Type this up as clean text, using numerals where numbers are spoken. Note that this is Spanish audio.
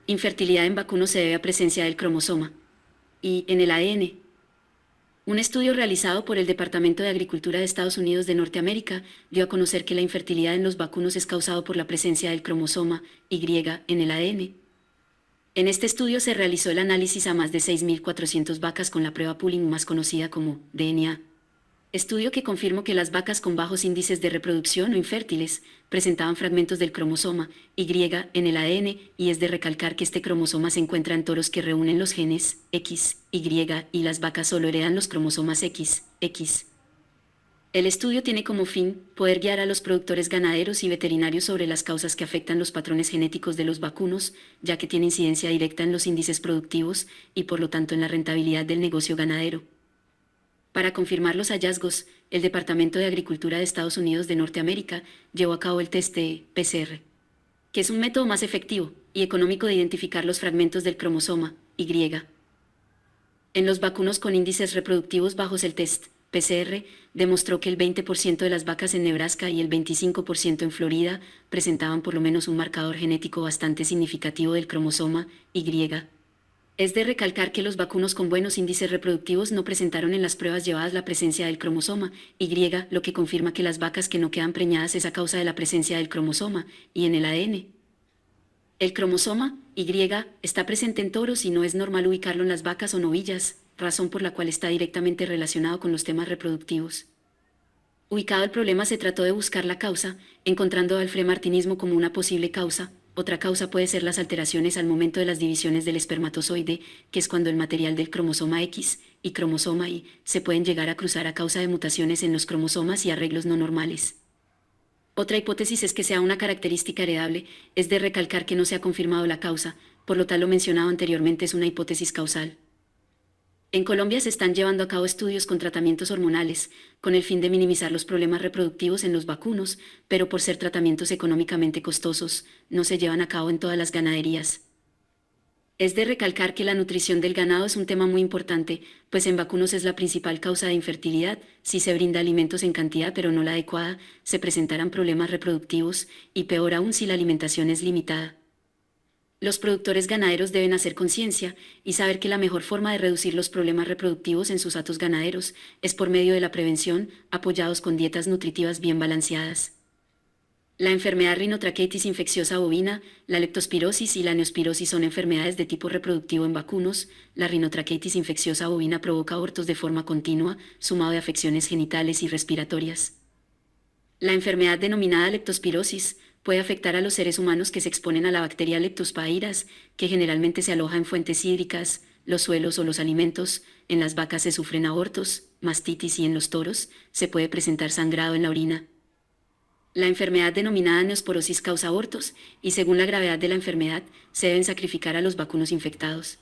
Infertilidad en vacunos se debe a presencia del cromosoma Y en el ADN. Un estudio realizado por el Departamento de Agricultura de Estados Unidos de Norteamérica dio a conocer que la infertilidad en los vacunos es causado por la presencia del cromosoma Y en el ADN. En este estudio se realizó el análisis a más de 6.400 vacas con la prueba Pooling, más conocida como DNA. Estudio que confirmó que las vacas con bajos índices de reproducción o infértiles presentaban fragmentos del cromosoma Y en el ADN, y es de recalcar que este cromosoma se encuentra en toros que reúnen los genes X, Y, y las vacas solo heredan los cromosomas X. El estudio tiene como fin poder guiar a los productores ganaderos y veterinarios sobre las causas que afectan los patrones genéticos de los vacunos, ya que tiene incidencia directa en los índices productivos y por lo tanto en la rentabilidad del negocio ganadero. Para confirmar los hallazgos, el Departamento de Agricultura de Estados Unidos de Norteamérica llevó a cabo el test de PCR, que es un método más efectivo y económico de identificar los fragmentos del cromosoma Y. En los vacunos con índices reproductivos bajos, el test PCR demostró que el 20% de las vacas en Nebraska y el 25% en Florida presentaban por lo menos un marcador genético bastante significativo del cromosoma Y. Es de recalcar que los vacunos con buenos índices reproductivos no presentaron en las pruebas llevadas la presencia del cromosoma Y, lo que confirma que las vacas que no quedan preñadas es a causa de la presencia del cromosoma Y en el ADN. El cromosoma Y está presente en toros y no es normal ubicarlo en las vacas o novillas, razón por la cual está directamente relacionado con los temas reproductivos. Ubicado el problema, se trató de buscar la causa, encontrando al fremartinismo como una posible causa. Otra causa puede ser las alteraciones al momento de las divisiones del espermatozoide, que es cuando el material del cromosoma X y cromosoma Y se pueden llegar a cruzar a causa de mutaciones en los cromosomas y arreglos no normales. Otra hipótesis es que sea una característica heredable, es de recalcar que no se ha confirmado la causa, por lo tal lo mencionado anteriormente es una hipótesis causal. En Colombia se están llevando a cabo estudios con tratamientos hormonales, con el fin de minimizar los problemas reproductivos en los vacunos, pero por ser tratamientos económicamente costosos, no se llevan a cabo en todas las ganaderías. Es de recalcar que la nutrición del ganado es un tema muy importante, pues en vacunos es la principal causa de infertilidad. Si se brinda alimentos en cantidad pero no la adecuada, se presentarán problemas reproductivos, y peor aún si la alimentación es limitada. Los productores ganaderos deben hacer conciencia y saber que la mejor forma de reducir los problemas reproductivos en sus hatos ganaderos es por medio de la prevención, apoyados con dietas nutritivas bien balanceadas. La enfermedad rinotraqueitis infecciosa bovina, la leptospirosis y la neospirosis son enfermedades de tipo reproductivo en vacunos. La rinotraqueitis infecciosa bovina provoca abortos de forma continua, sumado de afecciones genitales y respiratorias. La enfermedad denominada leptospirosis puede afectar a los seres humanos que se exponen a la bacteria Leptospairas, que generalmente se aloja en fuentes hídricas, los suelos o los alimentos. En las vacas se sufren abortos, mastitis, y en los toros se puede presentar sangrado en la orina. La enfermedad denominada neosporosis causa abortos, y según la gravedad de la enfermedad, se deben sacrificar a los vacunos infectados.